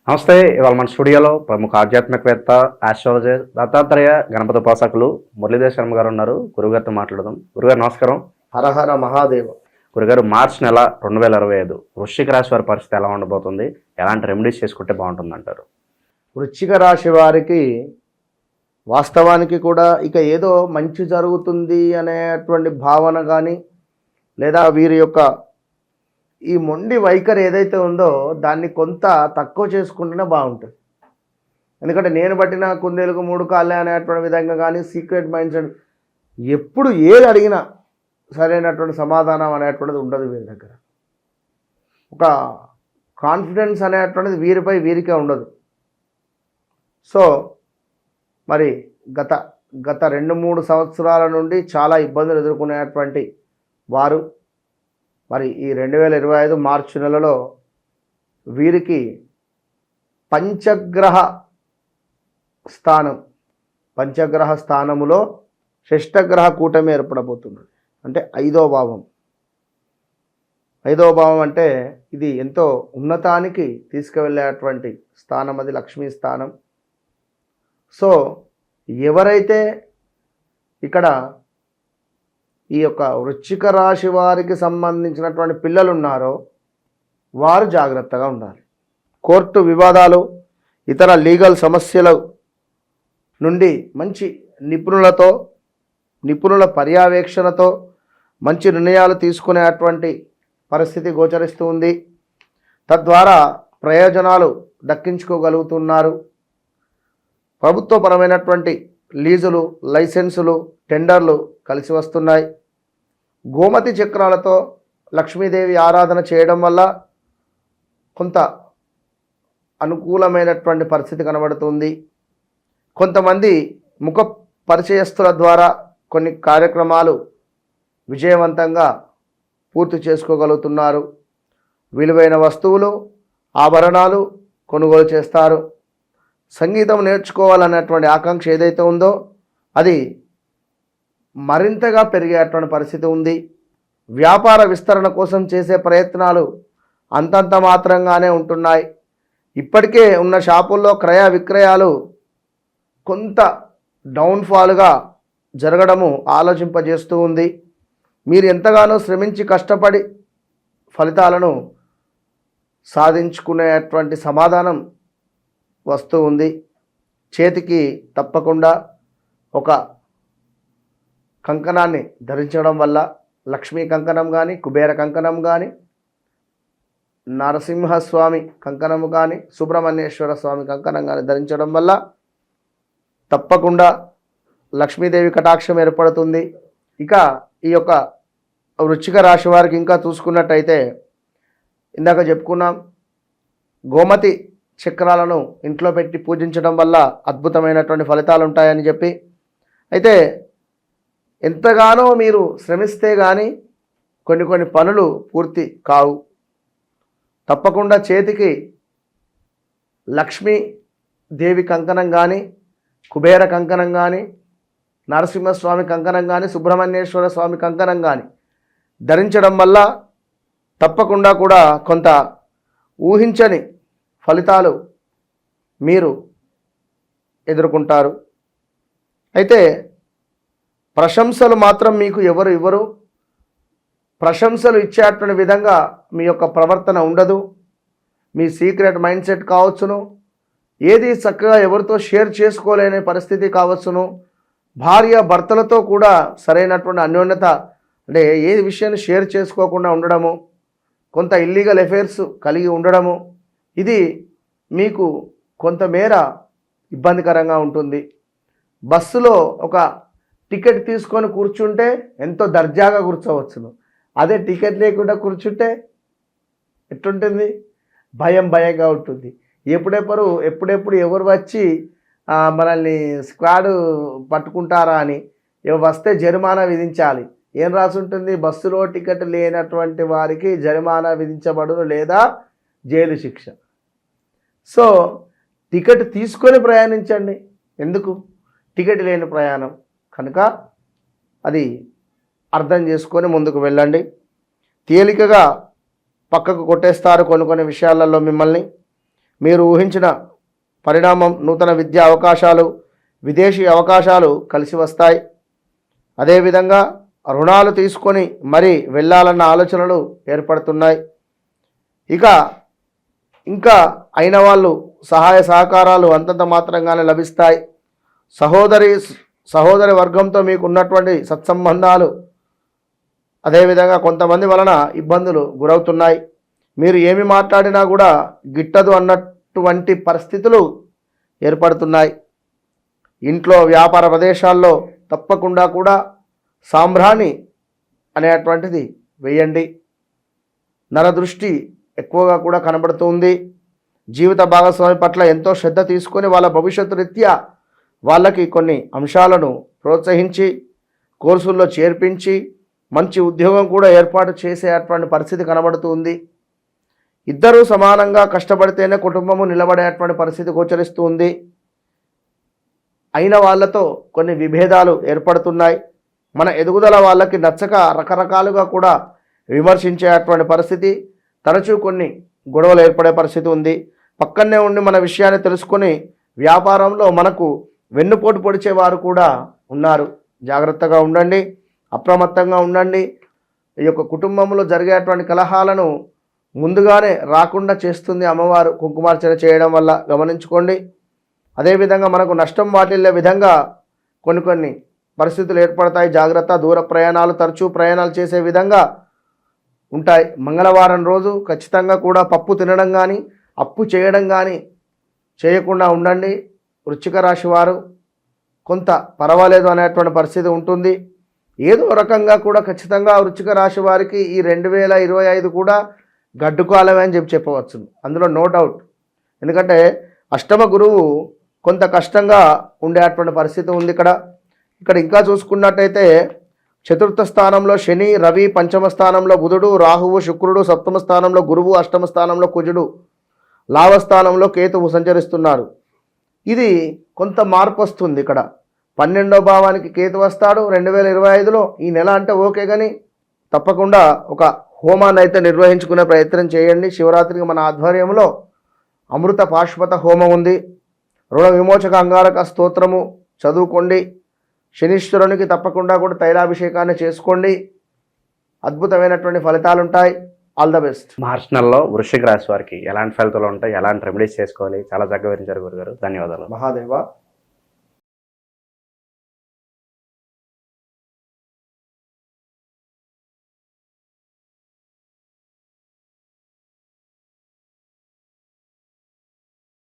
నమస్తే. ఇవాళ మన స్టూడియోలో ప్రముఖ ఆధ్యాత్మికవేత్త, ఆస్ట్రాలజర్, దత్తాత్రేయ గణపతి ఉపాసకులు మురళీధర్ శర్మ గారు ఉన్నారు. గురుగారితో మాట్లాడదాం. గురుగారు నమస్కారం. హరహర మహాదేవ. గురుగారు, మార్చి నెల 2025 వృశ్చిక రాశి వారి పరిస్థితి ఎలా ఉండబోతుంది? ఎలాంటి రెమెడీస్ చేసుకుంటే బాగుంటుంది అంటారు? వృశ్చిక రాశి వారికి వాస్తవానికి కూడా ఇక ఏదో మంచి జరుగుతుంది అనేటువంటి భావన కానీ లేదా వీరి యొక్క ఈ మొండి వైఖరి ఏదైతే ఉందో దాన్ని కొంత తక్కువ చేసుకుంటేనే బాగుంటుంది. ఎందుకంటే నేను పట్టిన కుందేలకు మూడు కాళ్ళే అనేటువంటి విధంగా కానీ సీక్రెట్ మైండ్ సెట్ ఎప్పుడు ఏది అడిగినా సరైనటువంటి సమాధానం అనేటువంటిది ఉండదు వీరి దగ్గర. ఒక కాన్ఫిడెన్స్ అనేటువంటిది వీరికే ఉండదు. సో మరి గత 2-3 సంవత్సరాల నుండి చాలా ఇబ్బందులు ఎదుర్కొనేటువంటి వారు మరి ఈ 2025 మార్చి నెలలో వీరికి పంచగ్రహ స్థానములో షష్టగ్రహ కూటమి ఏర్పడబోతున్నది. అంటే 5వ భావం. 5వ భావం అంటే ఇది ఎంతో ఉన్నతానికి తీసుకువెళ్ళేటువంటి స్థానం, అది లక్ష్మీ స్థానం. సో ఎవరైతే ఇక్కడ ఈ యొక్క వృశ్చిక రాశి వారికి సంబంధించినటువంటి పిల్లలు ఉన్నారో వారు జాగ్రత్తగా ఉండాలి. కోర్టు వివాదాలు, ఇతర లీగల్ సమస్యల నుండి మంచి నిపుణుల పర్యవేక్షణతో మంచి నిర్ణయాలు తీసుకునేటువంటి పరిస్థితి గోచరిస్తూ ఉంది. తద్వారా ప్రయోజనాలు దక్కించుకోగలుగుతున్నారు. ప్రభుత్వపరమైనటువంటి లీజులు, లైసెన్సులు, టెండర్లు కలిసి వస్తున్నాయి. గోమతి చక్రాలతో లక్ష్మీదేవి ఆరాధన చేయడం వల్ల కొంత అనుకూలమైనటువంటి పరిస్థితి కనబడుతుంది. కొంతమంది ముఖ పరిచయస్తుల ద్వారా కొన్ని కార్యక్రమాలు విజయవంతంగా పూర్తి చేసుకోగలుగుతున్నారు. విలువైన వస్తువులు, ఆభరణాలు కొనుగోలు చేస్తారు. సంగీతం నేర్చుకోవాలనేటువంటి ఆకాంక్ష ఏదైతే ఉందో అది మరింతగా పెరిగేటువంటి పరిస్థితి ఉంది. వ్యాపార విస్తరణ కోసం చేసే ప్రయత్నాలు అంతంత మాత్రంగానే ఉంటున్నాయి. ఇప్పటికే ఉన్న షాపుల్లో క్రయ విక్రయాలు కొంత డౌన్ఫాల్గా జరగడము ఆలోచింపజేస్తూ ఉంది. మీరు ఎంతగానో శ్రమించి కష్టపడి ఫలితాలను సాధించుకునేటువంటి సమాధానం వస్తూ ఉంది. చేతికి తప్పకుండా ఒక కంకణాన్ని ధరించడం వల్ల, లక్ష్మీ కంకణం కానీ, కుబేర కంకణం కానీ, నరసింహస్వామి కంకణము కానీ, సుబ్రహ్మణ్యేశ్వర స్వామి కంకణం కానీ ధరించడం వల్ల తప్పకుండా లక్ష్మీదేవి కటాక్షం ఏర్పడుతుంది. ఇక ఈ యొక్క వృశ్చిక రాశి వారికి ఇంకా చూసుకున్నట్టయితే ఇందాక చెప్పుకున్నాం, గోమతి చక్రాలను ఇంట్లో పెట్టి పూజించడం వల్ల అద్భుతమైనటువంటి ఫలితాలు ఉంటాయని చెప్పి. అయితే ఎంతగానో మీరు శ్రమిస్తే కానీ కొన్ని పనులు పూర్తి కావు. తప్పకుండా చేతికి లక్ష్మీదేవి కంకణం కానీ, కుబేర కంకణం కానీ, నరసింహస్వామి కంకణం కానీ, సుబ్రహ్మణ్యేశ్వర స్వామి కంకణం కానీ ధరించడం వల్ల తప్పకుండా కూడా కొంత ఊహించని ఫలితాలు మీరు ఎదుర్కొంటారు. అయితే ప్రశంసలు మాత్రం మీకు ఎవరు ఇవ్వరు. ప్రశంసలు ఇచ్చేటువంటి విధంగా మీ యొక్క ప్రవర్తన ఉండదు. మీ సీక్రెట్ మైండ్ సెట్ కావచ్చును, ఏది చక్కగా ఎవరితో షేర్ చేసుకోలేని పరిస్థితి కావచ్చును, భార్య భర్తలతో కూడా సరైనటువంటి అన్యోన్యత అంటే ఏ విషయాన్ని షేర్ చేసుకోకుండా ఉండడము, కొంత ఇల్లీగల్ అఫైర్స్ కలిగి ఉండడము, ఇది మీకు కొంతమేర ఇబ్బందికరంగా ఉంటుంది. బస్సులో ఒక టికెట్ తీసుకొని కూర్చుంటే ఎంతో దర్జాగా కూర్చోవచ్చును. అదే టికెట్ లేకుండా కూర్చుంటే ఎట్లుంటుంది? భయంగా ఉంటుంది. ఎప్పుడెప్పుడు ఎవరు వచ్చి మనల్ని స్క్వాడ్ పట్టుకుంటారా అని, వస్తే జరిమానా విధించాలి. ఏం రాసి ఉంటుంది? బస్సులో టికెట్ లేనటువంటి వారికి జరిమానా విధించబడును లేదా జైలు శిక్ష. సో టికెట్ తీసుకొని ప్రయాణించండి. ఎందుకు? టికెట్ లేని ప్రయాణం కనుక అది అర్థం చేసుకొని ముందుకు వెళ్ళండి. తేలికగా పక్కకు కొట్టేస్తారు కొన్ని విషయాలలో మిమ్మల్ని. మీరు ఊహించిన పరిణామం, నూతన విద్యా అవకాశాలు, విదేశీ అవకాశాలు కలిసి వస్తాయి. అదేవిధంగా రుణాలు తీసుకొని మరీ వెళ్ళాలన్న ఆలోచనలు ఏర్పడుతున్నాయి. ఇంకా అయిన వాళ్ళు సహాయ సహకారాలు అంతంత మాత్రంగానే లభిస్తాయి. సహోదరి వర్గంతో మీకు ఉన్నటువంటి సత్సంబంధాలు, అదేవిధంగా కొంతమంది వలన ఇబ్బందులు గురవుతున్నాయి. మీరు ఏమి మాట్లాడినా కూడా గిట్టదు అన్నటువంటి పరిస్థితులు ఏర్పడుతున్నాయి. ఇంట్లో వ్యాపార ప్రదేశాల్లో తప్పకుండా కూడా సాంబ్రాణి అనేటువంటిది వేయండి. నరదృష్టి ఎక్కువగా కూడా కనబడుతుంది. జీవిత భాగస్వామి పట్ల ఎంతో శ్రద్ధ తీసుకొని వాళ్ళ భవిష్యత్తు రీత్యా వాళ్ళకి కొన్ని అంశాలను ప్రోత్సహించి కోర్సుల్లో చేర్పించి మంచి ఉద్యోగం కూడా ఏర్పాటు చేసేటువంటి పరిస్థితి కనబడుతుంది. ఇద్దరూ సమానంగా కష్టపడితేనే కుటుంబము నిలబడేటువంటి పరిస్థితి గోచరిస్తుంది. అయిన వాళ్ళతో కొన్ని విభేదాలు ఏర్పడుతున్నాయి. మన ఎదుగుదల వాళ్ళకి నచ్చక రకరకాలుగా కూడా విమర్శించేటువంటి పరిస్థితి, తరచూ కొన్ని గొడవలు ఏర్పడే పరిస్థితి ఉంది. పక్కనే ఉండి మన విషయాన్ని తెలుసుకొని వ్యాపారంలో మనకు వెన్నుపోటు పొడిచేవారు కూడా ఉన్నారు. జాగ్రత్తగా ఉండండి, అప్రమత్తంగా ఉండండి. ఈ యొక్క కుటుంబంలో జరిగేటువంటి కలహాలను ముందుగానే రాకుండా చేస్తుంది అమ్మవారు కుంకుమార్చన చేయడం వల్ల, గమనించుకోండి. అదేవిధంగా మనకు నష్టం వాటిల్లే విధంగా కొన్ని పరిస్థితులు ఏర్పడతాయి. జాగ్రత్త. దూర ప్రయాణాలు, తరచూ ప్రయాణాలు చేసే విధంగా ఉంటాయి. మంగళవారం రోజు ఖచ్చితంగా కూడా పప్పు తినడం కానీ అప్పు చేయడం కానీ చేయకుండా ఉండండి. వృశ్చిక రాశి వారు కొంత పర్వాలేదు అనేటువంటి పరిస్థితి ఉంటుంది. ఏదో రకంగా కూడా ఖచ్చితంగా వృశ్చిక రాశి వారికి ఈ 2025 కూడా గడ్డుకాలమే అని చెప్పవచ్చు. అందులో నో డౌట్. ఎందుకంటే అష్టమ గురువు కొంత కష్టంగా ఉండేటువంటి పరిస్థితి ఉంది. ఇక్కడ ఇంకా చూసుకున్నట్టయితే చతుర్థ స్థానంలో శని, రవి, పంచమ స్థానంలో బుధుడు, రాహువు, శుక్రుడు, సప్తమ స్థానంలో గురువు, అష్టమ స్థానంలో కుజుడు, లాభస్థానంలో కేతువు సంచరిస్తున్నారు. ఇది కొంత మార్పు వస్తుంది. ఇక్కడ 12వ భావానికి కేతు వస్తాడు 2025లో. ఈ నెల అంటే ఓకే, కానీ తప్పకుండా ఒక హోమాన్ని అయితే నిర్వహించుకునే ప్రయత్నం చేయండి. శివరాత్రికి మన ఆధ్వర్యంలో అమృత పాశుపత హోమం ఉంది. రుణ విమోచక అంగారక స్తోత్రము చదువుకోండి. శనీశ్వరునికి తప్పకుండా కూడా తైలాభిషేకాన్ని చేసుకోండి. అద్భుతమైనటువంటి ఫలితాలు ఉంటాయి. All the best. మార్చి నెలలో వృశ్చిక రాశి వారికి ఎలాంటి ఫలితాలు ఉంటాయి, ఎలాంటి రెమెడీస్ చేసుకోవాలి, చాలా చక్కగా వివరించారు గురుగారు. ధన్యవాదాలు. మహాదేవ.